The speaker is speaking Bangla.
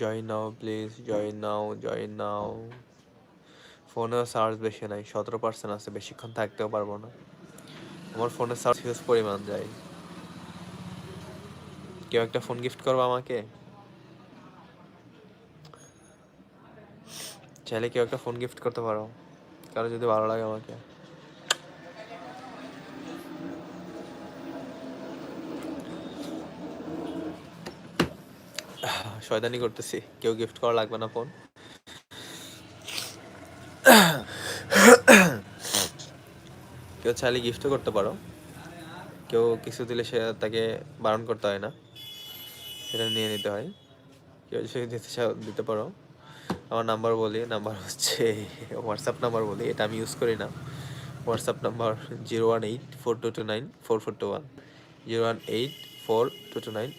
Join now please, join now, join নাও। ফোনেও চার্জ বেশি নাই, 17% আছে, বেশিক্ষণ থাকতেও পারবো না। আমার ফোনের চার্জ হিউজ পরিমাণ যায়। কেউ একটা ফোন গিফট করবো আমাকে? চাইলে কেউ একটা ফোন গিফট করতে পারো, কারো যদি ভালো লাগে আমাকে। শয়তানি করতেছি, কেউ গিফট করা লাগবে না ফোন। কেউ চাইলে গিফটও করতে পারো, কেউ কিছু দিলে সে তাকে বারণ করতে হয় না, সেটা নিয়ে নিতে হয়। কেউ যদি দিতে চাও দিতে পারো। আমার নাম্বার বলি, নাম্বার হচ্ছে হোয়াটসঅ্যাপ নাম্বার বলি, এটা আমি ইউজ করি না। WhatsApp number 01842294421, 0184229